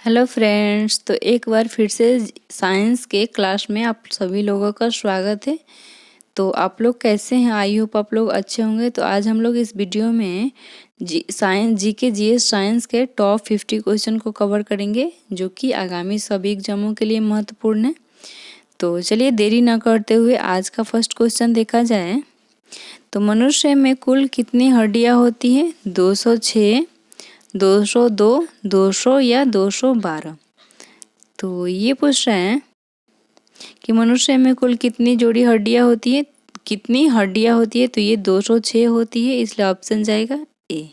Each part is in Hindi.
हेलो फ्रेंड्स, तो एक बार फिर से साइंस के क्लास में आप सभी लोगों का स्वागत है। तो आप लोग कैसे हैं? आई होप आप लोग अच्छे होंगे। तो आज हम लोग इस वीडियो में साइंस जीके जीएस साइंस के टॉप 50 क्वेश्चन को कवर करेंगे, जो कि आगामी सभी एग्जामों के लिए महत्वपूर्ण है। तो चलिए देरी न करते हुए आज का फर्स्ट क्वेश्चन देखा जाए। तो मनुष्य में कुल कितनी हड्डियाँ होती हैं? 206, 202, 200 या 212। तो ये पूछ रहे हैं कि मनुष्य में कुल कितनी जोड़ी हड्डियां होती है, कितनी हड्डियां होती है। तो ये 206 होती है, इसलिए ऑप्शन जाएगा ए।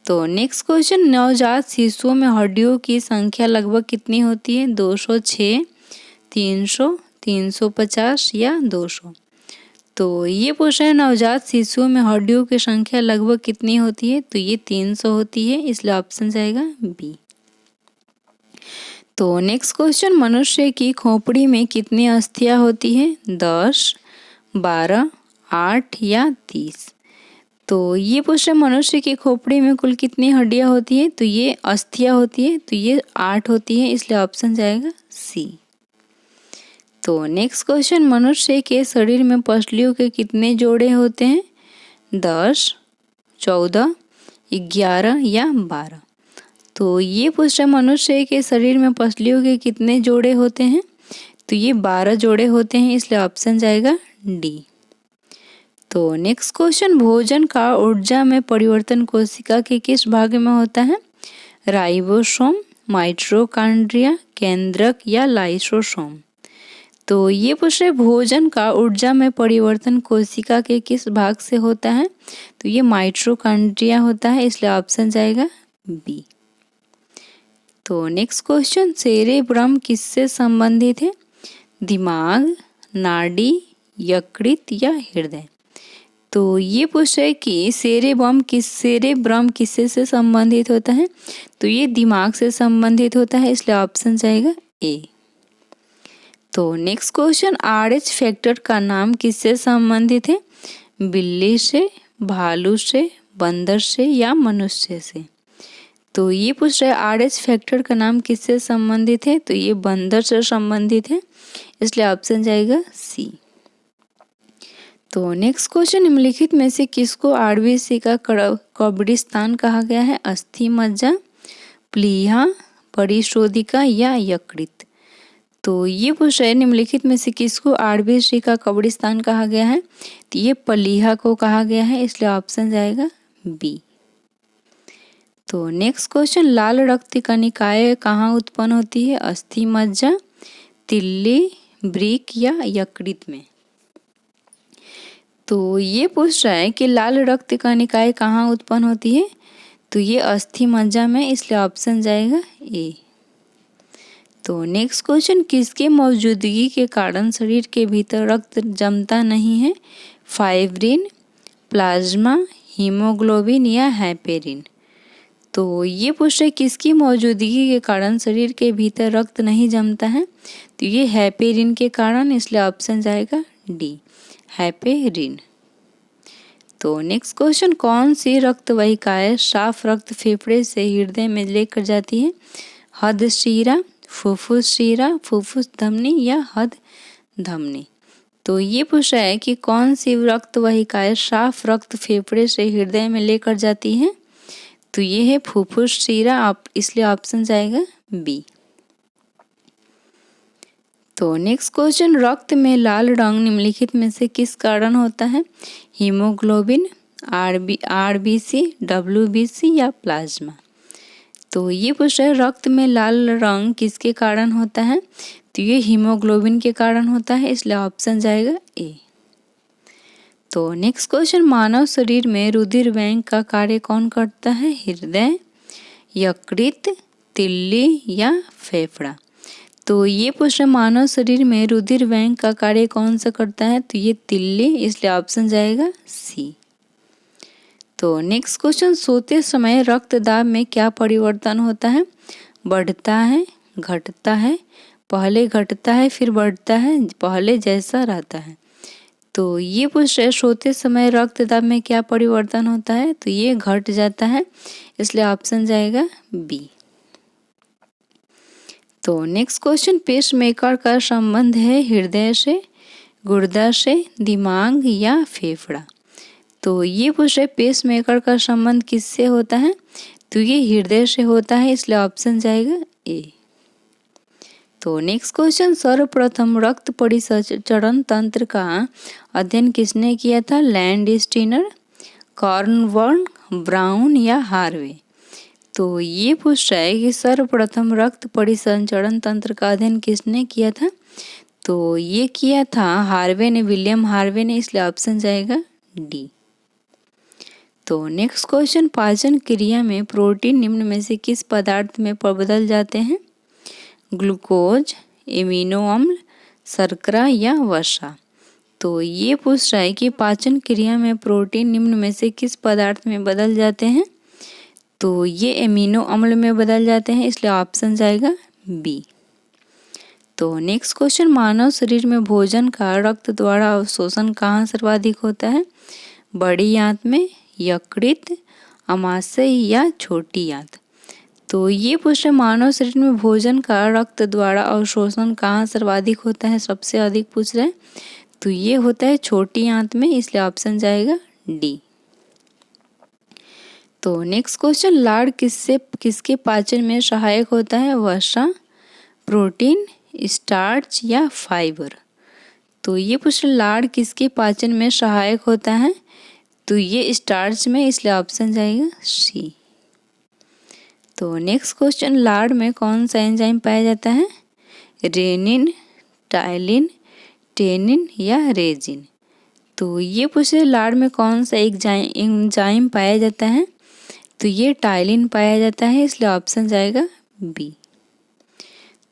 तो नेक्स्ट क्वेश्चन, नवजात शिशुओं में हड्डियों की संख्या लगभग कितनी होती है? 206, 300, 350 या 200। तो ये पूछ रहे हैं नवजात शिशुओं में हड्डियों की संख्या लगभग कितनी होती है? तो ये 300 होती है, इसलिए ऑप्शन जाएगा बी। तो नेक्स्ट क्वेश्चन, मनुष्य की खोपड़ी में कितनी अस्थियां होती हैं? 10, 12, 8 या 30। तो ये पूछ रहे मनुष्य की खोपड़ी में कुल कितनी हड्डियां होती है? तो ये अस्थियां होती है, तो ये 8 होती है, इसलिए ऑप्शन जाएगा सी। तो नेक्स्ट क्वेश्चन, मनुष्य के शरीर में पसलियों के कितने जोड़े होते हैं? 10, 14, 11 या 12। तो ये पूछ रहे मनुष्य के शरीर में पसलियों के कितने जोड़े होते हैं? तो ये 12 जोड़े होते हैं, इसलिए ऑप्शन जाएगा डी। तो नेक्स्ट क्वेश्चन, भोजन का ऊर्जा में परिवर्तन कोशिका के किस भाग में होता है? राइबोसोम, माइटोकॉन्ड्रिया, केंद्रक या लाइसोसोम। तो ये पूछ रहे भोजन का ऊर्जा में परिवर्तन कोशिका के किस भाग से होता है? तो ये माइटोकॉन्ड्रिया होता है, इसलिए ऑप्शन जाएगा बी। तो नेक्स्ट क्वेश्चन, सेरेब्रम किससे संबंधित है? दिमाग, नाड़ी, यकृत या हृदय। तो ये पूछ रहे कि सेरेब्रम किससे से संबंधित होता है? तो ये दिमाग से संबंधित होता है, इसलिए ऑप्शन जाएगा ए। तो नेक्स्ट क्वेश्चन, RH फैक्टर का नाम किससे संबंधित है? बिल्ली से, भालू से, बंदर से या मनुष्य से। तो ये पूछ रहे RH फैक्टर का नाम किससे संबंधित है? तो ये बंदर से संबंधित है, इसलिए ऑप्शन जाएगा सी। तो नेक्स्ट क्वेश्चन, निम्नलिखित में से किसको RBC का कब्रिस्तान कहा गया है? अस्थि मज्जा, प्लीहा, परिशोधिका या यकृत। तो ये पूछ रहे निम्नलिखित में से किसको RBC का कब्रिस्तान कहा गया है? तो ये प्लीहा को कहा गया है, इसलिए ऑप्शन जाएगा बी। तो नेक्स्ट क्वेश्चन, लाल रक्त कणिकाएं कहाँ उत्पन्न होती है? अस्थि मज्जा, तिल्ली, ब्रिक या यकृत में। तो ये पूछ रहा है कि लाल रक्त कणिकाएं कहाँ उत्पन्न होती है? तो ये अस्थि मज्जा में, इसलिए ऑप्शन जाएगा ए। तो नेक्स्ट क्वेश्चन, किसके मौजूदगी के कारण शरीर के भीतर रक्त जमता नहीं है? फाइब्रिन, प्लाज्मा, हीमोग्लोबिन या हेपेरिन। तो ये पूछ रहे किसकी मौजूदगी के कारण शरीर के भीतर रक्त नहीं जमता है? तो ये हेपेरिन के कारण, इसलिए ऑप्शन जाएगा डी, हेपेरिन। तो नेक्स्ट क्वेश्चन, कौन सी रक्त वाहिकाएं साफ रक्त फेफड़े से हृदय में लेकर जाती है? हद शिरा, फुफ्फुस शिरा, फुफ्फुस धमनी या हद धमनी। तो ये पूछ रहा है कि कौन सी रक्त वाहिकाएं साफ रक्त फेफड़े से हृदय में लेकर जाती है? तो ये है फुफ्फुस शिरा, इसलिए ऑप्शन जाएगा बी। तो नेक्स्ट क्वेश्चन, रक्त में लाल रंग निम्नलिखित में से किस कारण होता है? हीमोग्लोबिन, RBC, WBC या प्लाज्मा। तो ये पूछ रहे रक्त में लाल रंग किसके कारण होता है? तो ये हीमोग्लोबिन के कारण होता है, इसलिए ऑप्शन जाएगा ए। तो नेक्स्ट क्वेश्चन, मानव शरीर में रुधिर बैंक का कार्य कौन करता है? हृदय, यकृत, तिल्ली या फेफड़ा। तो ये पूछ रहे मानव शरीर में रुधिर बैंक का कार्य कौन सा करता है? तो ये तिल्ली, इसलिए ऑप्शन जाएगा सी। तो नेक्स्ट क्वेश्चन, सोते समय रक्त दाब में क्या परिवर्तन होता है? बढ़ता है, घटता है, पहले घटता है फिर बढ़ता है, पहले जैसा रहता है। तो ये पूछ रहे सोते समय रक्त दाब में क्या परिवर्तन होता है? तो ये घट जाता है, इसलिए ऑप्शन जाएगा बी। तो नेक्स्ट क्वेश्चन, पेसमेकर का संबंध है हृदय से, गुर्दा से, दिमाग या फेफड़ा। तो ये पूछ रहे पेसमेकर का संबंध किससे होता है, तो ये हृदय से होता है, इसलिए ऑप्शन जाएगा ए। तो नेक्स्ट क्वेश्चन, सर्वप्रथम रक्त परिसंचरण तंत्र का अध्ययन किसने किया था, लैंडस्टीनर, कॉर्नवर्न, ब्राउन या हार्वे। तो ये पूछ रहा है कि सर्वप्रथम रक्त परिसंचरण तंत्र का अध्ययन किसने किया था, तो ये किया था हार्वे ने, विलियम हार्वे ने, इसलिए ऑप्शन जाएगा डी। तो नेक्स्ट क्वेश्चन, पाचन क्रिया में प्रोटीन निम्न में से किस पदार्थ में बदल जाते हैं, ग्लूकोज, एमिनो अम्ल, शर्करा या वसा। तो ये पूछ रहा है कि पाचन क्रिया में प्रोटीन निम्न में से किस पदार्थ में बदल जाते हैं, तो ये एमिनो अम्ल में बदल जाते हैं, इसलिए ऑप्शन जाएगा बी। तो नेक्स्ट क्वेश्चन, मानव शरीर में भोजन का रक्त द्वारा अवशोषण कहाँ सर्वाधिक होता है, बड़ी आंत में, यकृत, अमाशय या छोटी आंत। तो ये पूछे मानव शरीर में भोजन का रक्त द्वारा अवशोषण कहाँ सर्वाधिक होता है, सबसे अधिक पूछ रहे हैं, तो ये होता है छोटी आंत में, इसलिए ऑप्शन जाएगा डी। तो नेक्स्ट क्वेश्चन, लाड़ किसके पाचन में सहायक होता है, वसा, प्रोटीन, स्टार्च या फाइबर। तो ये पूछ लाड़ किसके पाचन में सहायक होता है, तो ये स्टार्च में, इसलिए ऑप्शन जाएगा सी। तो नेक्स्ट क्वेश्चन, लाड़ में कौन सा एंजाइम पाया जाता है, रेनिन, टाइलिन, टेनिन या रेजिन। तो ये पूछे लाड़ में कौन सा एंजाइम पाया जाता है, तो ये टाइलिन पाया जाता है, इसलिए ऑप्शन जाएगा बी।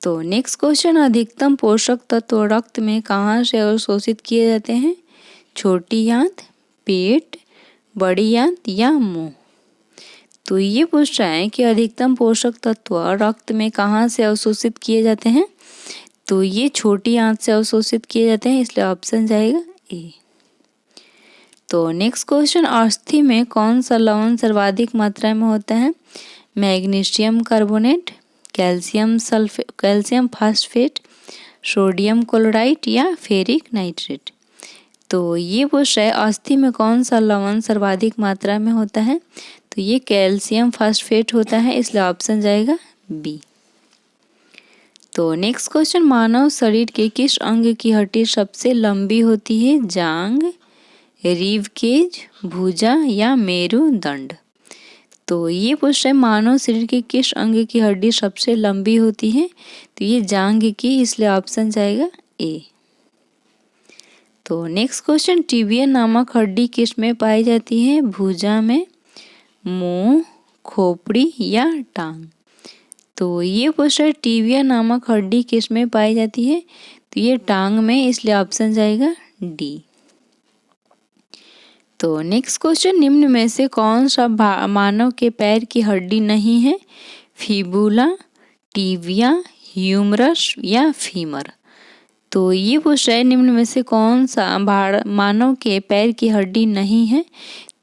तो नेक्स्ट क्वेश्चन, अधिकतम पोषक तत्व रक्त में कहाँ से अवशोषित किए जाते हैं, छोटी आंत, पेट, बड़ी आंत या मुंह। तो ये पूछ रहा है कि अधिकतम पोषक तत्व रक्त में कहाँ से अवशोषित किए जाते हैं, तो ये छोटी आंत से अवशोषित किए जाते हैं, इसलिए ऑप्शन जाएगा ए। तो नेक्स्ट क्वेश्चन, अस्थि में कौन सा लवण सर्वाधिक मात्रा में होता है, magnesium carbonate, calcium phosphate, sodium chloride या फेरिक नाइट्रेट। तो ये पूछ रहा है अस्थि में कौन सा लवण सर्वाधिक मात्रा में होता है, तो ये कैल्शियम फास्फेट होता है, इसलिए ऑप्शन जाएगा बी। तो नेक्स्ट क्वेश्चन, मानव शरीर के किस अंग की हड्डी सबसे लंबी होती है, जांघ, रिब केज, भुजा या मेरुदंड। तो ये पूछ रहे मानव शरीर के किस अंग की हड्डी सबसे लंबी होती है, तो ये जांघ की, इसलिए ऑप्शन जाएगा ए। तो नेक्स्ट क्वेश्चन, टिबिया नामक हड्डी किस में पाई जाती है, भुजा में, मुंह, खोपड़ी या टांग। तो ये पूछ रहे टिबिया नामक हड्डी किस में पाई जाती है, तो ये टांग में, इसलिए ऑप्शन जाएगा डी। तो नेक्स्ट क्वेश्चन, निम्न में से कौन सा मानव के पैर की हड्डी नहीं है, फिबुला, टिबिया, ह्यूमरस या फीमर। तो ये पूछ रहा है निम्न में से कौन सा मानव के पैर की हड्डी नहीं है,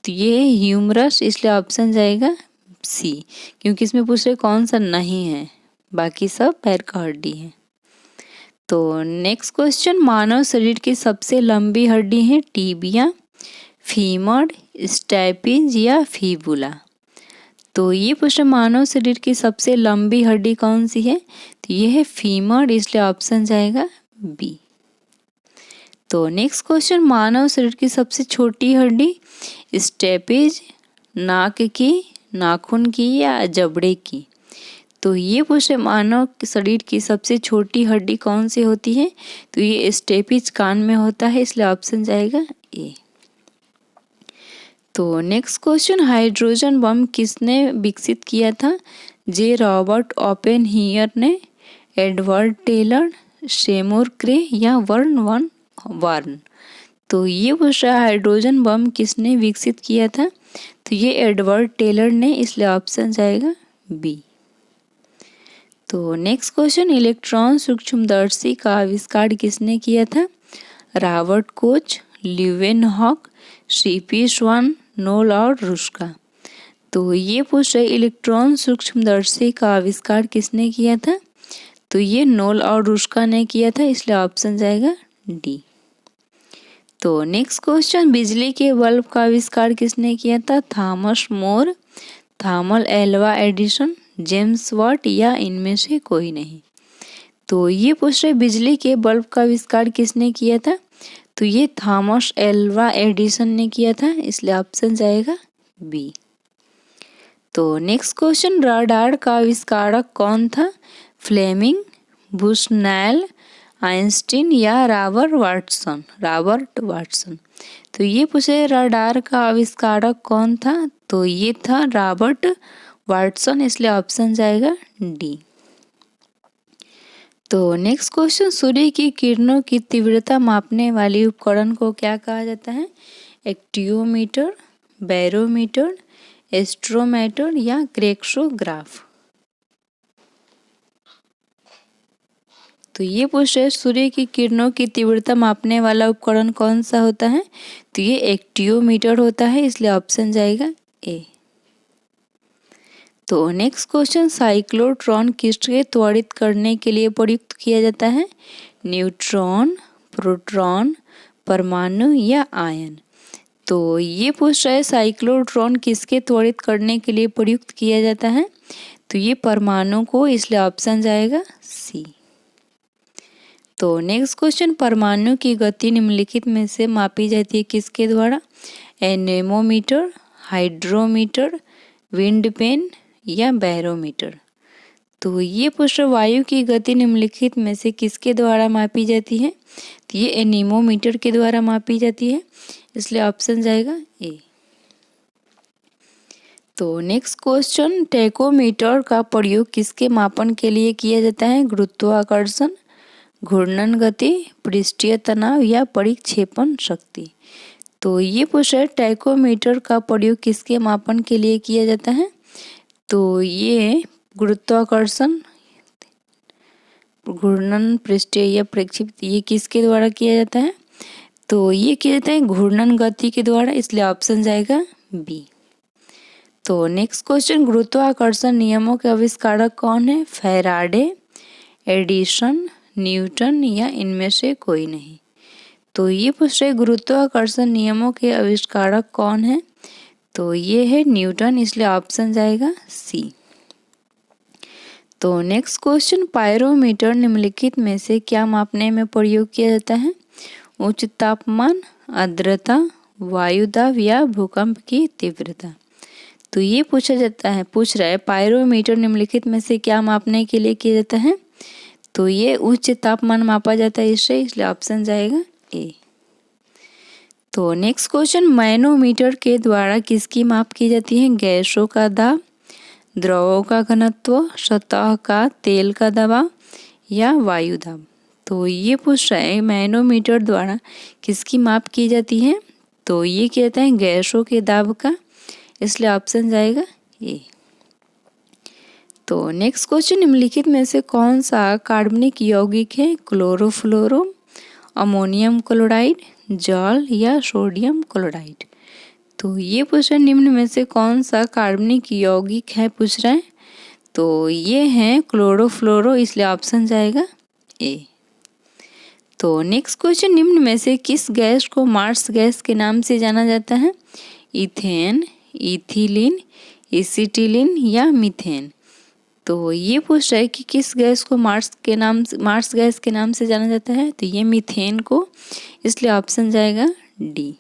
तो ये ह्यूमरस, इसलिए ऑप्शन जाएगा सी, क्योंकि इसमें पूछ रहे कौन सा नहीं है, बाकी सब पैर का हड्डी है। तो नेक्स्ट क्वेश्चन, मानव शरीर की सबसे लंबी हड्डी है टिबिया, फीमर, स्टैपिज या फिबुला। तो ये पूछा मानव शरीर की सबसे लंबी हड्डी कौन सी है, तो ये है फीमर, इसलिए ऑप्शन जाएगा बी। तो नेक्स्ट क्वेश्चन, मानव शरीर की सबसे छोटी हड्डी स्टैपिज, नाक की, नाखून की या जबड़े की। तो ये पूछे मानव शरीर की सबसे छोटी हड्डी कौन सी होती है, तो ये स्टैपिज कान में होता है, इसलिए ऑप्शन जाएगा ए। तो नेक्स्ट क्वेश्चन, हाइड्रोजन बम किसने विकसित किया था, जे रॉबर्ट ओपेनहीयर ने, एडवर्ड टेलर, सेमुर क्रे या वर्न वन वार्न। तो ये पूछ रहा है हाइड्रोजन बम किसने विकसित किया था, तो ये एडवर्ड टेलर ने, इसलिए ऑप्शन जाएगा बी। तो नेक्स्ट क्वेश्चन, इलेक्ट्रॉन सूक्ष्मदर्शी का आविष्कार किसने किया था, रॉबर्ट कोच, ल्यूवेनहॉक, सीपी स्वान, नोल और रुस्का। तो ये पूछ रहे इलेक्ट्रॉन सूक्ष्मदर्शी का आविष्कार किसने किया था, तो ये नोल और रुस्का ने किया था, इसलिए ऑप्शन जाएगा डी। तो नेक्स्ट क्वेश्चन, बिजली के बल्ब का आविष्कार किसने किया था? Thomas More, Thomas Alva Edison, James Watt या इनमें से कोई नहीं। तो ये पूछ रहे बिजली के बल्ब का आविष्कार किसने किया था? तो ये थॉमस एल्वा एडिसन ने किया था, इसलिए ऑप्शन जाएगा बी। तो नेक्स्ट क्वेश्चन, रडार का आविष्कारक कौन था? फ्लेमिंग, बुशनैल, आइंस्टीन या रॉबर्ट वाटसन। तो ये पूछे रडार का आविष्कारक कौन था? तो ये था रॉबर्ट वाटसन, इसलिए ऑप्शन जाएगा डी। तो नेक्स्ट क्वेश्चन, सूर्य की किरणों की तीव्रता मापने वाली उपकरण को क्या कहा जाता है? एक्टियोमीटर, बैरोमीटर, एस्ट्रोमीटर या क्रेक्सोग्राफ। तो ये पूछ रहे सूर्य की किरणों की तीव्रता मापने वाला उपकरण कौन सा होता है? तो ये एक्टियोमीटर होता है, इसलिए ऑप्शन जाएगा ए। तो नेक्स्ट क्वेश्चन, साइक्लोट्रॉन किसके त्वरित करने के लिए प्रयुक्त किया जाता है? न्यूट्रॉन, प्रोटॉन, परमाणु या आयन। तो ये पूछ रहा है साइक्लोट्रॉन किसके त्वरित करने के लिए प्रयुक्त किया जाता है? तो ये परमाणु को, इसलिए ऑप्शन जाएगा सी। तो नेक्स्ट क्वेश्चन, परमाणु की गति निम्नलिखित में से मापी जाती है किसके द्वारा? एनेमोमीटर, हाइड्रोमीटर, विंड पेन या बैरोमीटर। तो ये पूछ रहा वायु की गति निम्नलिखित में से किसके द्वारा मापी जाती है? तो ये एनेमोमीटर के द्वारा मापी जाती है, इसलिए ऑप्शन जाएगा ए। तो नेक्स्ट क्वेश्चन, टेकोमीटर का प्रयोग किसके मापन के लिए किया जाता है? गुरुत्वाकर्षण, घूर्णन गति, पृष्ठीय तनाव या परिक्षेपण शक्ति। तो ये पूछ रहा है टेकोमीटर का प्रयोग किसके मापन के लिए किया जाता है? तो ये गुरुत्वाकर्षण, घूर्णन, पृष्ठीय या प्रक्षेपित, ये किसके द्वारा किया जाता है? तो ये किया जाता है घूर्णन गति के द्वारा, इसलिए ऑप्शन जाएगा बी। तो नेक्स्ट क्वेश्चन, गुरुत्वाकर्षण नियमों के आविष्कारक कौन है? फैराडे, एडिसन, न्यूटन या इनमें से कोई नहीं। तो ये पूछ रहे गुरुत्वाकर्षण नियमों के आविष्कारक कौन है? तो ये है न्यूटन, इसलिए ऑप्शन जाएगा सी। तो नेक्स्ट क्वेश्चन, पायरोमीटर निम्नलिखित में से क्या मापने में प्रयोग किया जाता है? उच्च तापमान, आर्द्रता, वायु दाब या भूकंप की तीव्रता। तो ये पूछ रहा है पायरोमीटर निम्नलिखित में से क्या मापने के लिए किया जाता है? तो ये उच्च तापमान मापा जाता है इससे, इसलिए ऑप्शन जाएगा ए। तो नेक्स्ट क्वेश्चन, मैनोमीटर के द्वारा किसकी माप की जाती है? गैसों का दाब, द्रवों का घनत्व, सतह का तेल का दबाव या वायु दाब। तो ये पूछ रहा है मैनोमीटर द्वारा किसकी माप की जाती है? तो ये कहते हैं गैसों के दाब का, इसलिए ऑप्शन जाएगा ए। तो नेक्स्ट क्वेश्चन, निम्नलिखित में से कौन सा कार्बनिक यौगिक है? क्लोरोफ्लोरो, अमोनियम क्लोराइड, जल या सोडियम क्लोराइड। तो ये पूछ रहा है निम्न में से कौन सा कार्बनिक यौगिक है पूछ रहा है? तो ये है क्लोरोफ्लोरो, इसलिए ऑप्शन जाएगा ए। तो नेक्स्ट क्वेश्चन, निम्न में से किस गैस को मार्स गैस के नाम से जाना जाता है? इथेन, इथिलीन, एसिटिलीन या मीथेन। तो ये पूछ रहा है कि किस गैस को मार्स गैस के नाम से जाना जाता है? तो ये मीथेन को, इसलिए ऑप्शन जाएगा डी।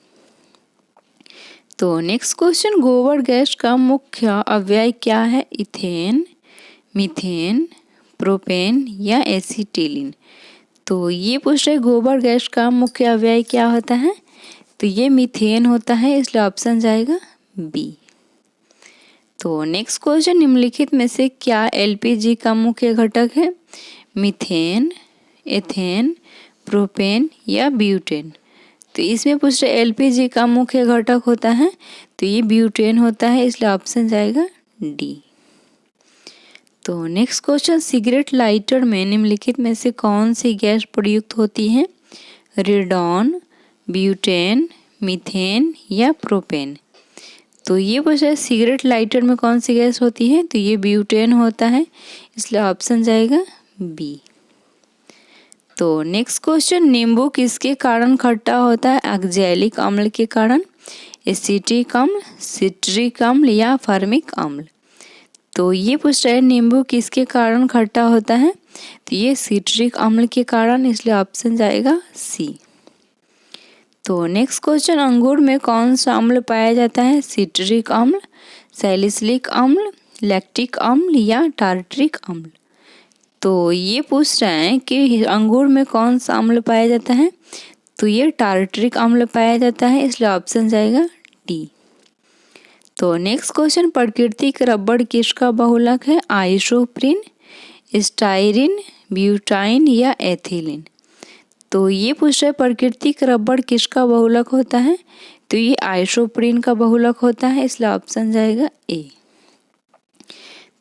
तो नेक्स्ट क्वेश्चन, गोबर गैस का मुख्य अव्यय क्या है? इथेन, मीथेन, प्रोपेन या एसिटिलीन। तो ये पूछ रहे गोबर गैस का मुख्य अव्यय क्या होता है? तो ये मीथेन होता है, इसलिए ऑप्शन जाएगा बी। तो नेक्स्ट क्वेश्चन, निम्नलिखित में से क्या एलपीजी का मुख्य घटक है? मीथेन, एथेन, प्रोपेन या ब्यूटेन। तो इसमें पूछ रहे एलपीजी का मुख्य घटक होता है, तो ये ब्यूटेन होता है, इसलिए ऑप्शन जाएगा डी। तो नेक्स्ट क्वेश्चन, सिगरेट लाइटर में निम्नलिखित में से कौन सी गैस प्रयुक्त होती है? रेडॉन, ब्यूटेन, मीथेन या प्रोपेन। तो ये पूछा है सिगरेट लाइटर में कौन सी गैस होती है? तो ये ब्यूटेन होता है, इसलिए ऑप्शन जाएगा बी। तो नेक्स्ट क्वेश्चन, नींबू किसके कारण खट्टा होता है? ऑक्जेलिक अम्ल के कारण, एसिटिक अम्ल, सिट्रिक अम्ल या फॉर्मिक अम्ल। तो ये पूछ रहे हैं नींबू किसके कारण खट्टा होता है? तो ये सिट्रिक अम्ल के कारण, इसलिए ऑप्शन जाएगा सी। तो नेक्स्ट क्वेश्चन, अंगूर में कौन सा अम्ल पाया जाता है? सिट्रिक अम्ल, सैलिसिलिक अम्ल, लैक्टिक अम्ल या टार्ट्रिक अम्ल। तो ये पूछ रहे हैं कि अंगूर में कौन सा अम्ल पाया जाता है? तो ये टार्ट्रिक अम्ल पाया जाता है, इसलिए ऑप्शन जाएगा डी। तो नेक्स्ट क्वेश्चन, प्राकृतिक रबड़ किसका बहुलक है? आइसोप्रीन, स्टाइरिन, ब्यूटाइन या एथिलीन। तो ये पूछ रहे प्राकृतिक रबड़ किसका बहुलक होता है? तो ये आइसोप्रीन का बहुलक होता है, इसलिए ऑप्शन जाएगा ए।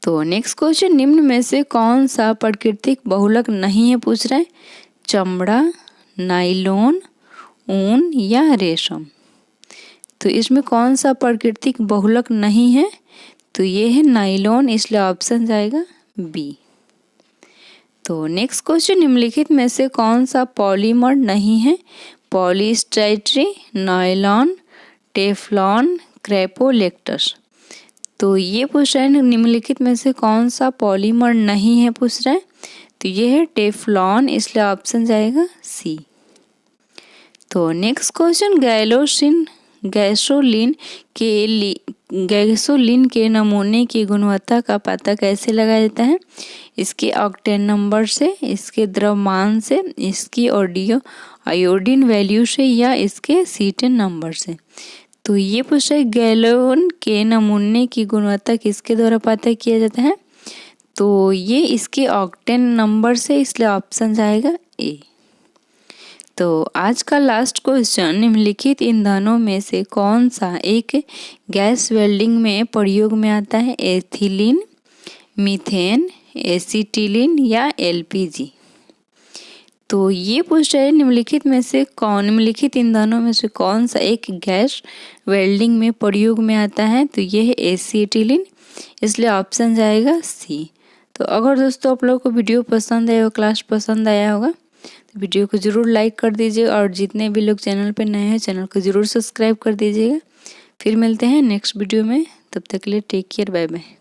तो नेक्स्ट क्वेश्चन, निम्न में से कौन सा प्राकृतिक बहुलक नहीं है पूछ रहे हैं? चमड़ा, नाइलॉन, ऊन या रेशम। तो इसमें कौन सा प्राकृतिक बहुलक नहीं है? तो ये है नाइलॉन, इसलिए ऑप्शन जाएगा बी। तो नेक्स्ट क्वेश्चन, निम्नलिखित में से कौन सा पॉलीमर नहीं है? पॉलीस्टाइरीन, नायलॉन, टेफ्लॉन, क्रेपोलेक्टस। तो ये पूछ रहे हैं निम्नलिखित में से कौन सा पॉलीमर नहीं है पूछ रहे हैं? तो ये है टेफ्लॉन, इसलिए ऑप्शन जाएगा सी। तो नेक्स्ट क्वेश्चन, गैसोलीन के नमूने की गुणवत्ता का पता कैसे लगाया जाता है? इसके ऑक्टेन नंबर से, इसके द्रव्यमान से, इसकी आयोडीन वैल्यू से या इसके सीटेन नंबर से। तो ये पूछा है गैलोन के नमूने की गुणवत्ता किसके द्वारा पता किया जाता है? तो ये इसके ऑक्टेन नंबर से, इसलिए ऑप्शन जाएगा ए। तो आज का लास्ट क्वेश्चन, निम्नलिखित ईंधनों में से कौन सा एक गैस वेल्डिंग में प्रयोग में आता है? एथिलीन, मीथेन, एसिटिलीन या एलपीजी। तो ये पूछ रहे हैं निम्नलिखित ईंधनों में से कौन सा एक गैस वेल्डिंग में प्रयोग में आता है? तो ये है एसिटिलीन, इसलिए ऑप्शन जाएगा सी। तो अगर दोस्तों आप लोगों को वीडियो पसंद आया हो, क्लास पसंद आया होगा, तो वीडियो को ज़रूर लाइक कर दीजिएगा और जितने भी लोग चैनल पर नए हैं चैनल को ज़रूर सब्सक्राइब कर दीजिएगा। फिर मिलते हैं नेक्स्ट वीडियो में, तब तक के लिए टेक केयर, बाय बाय।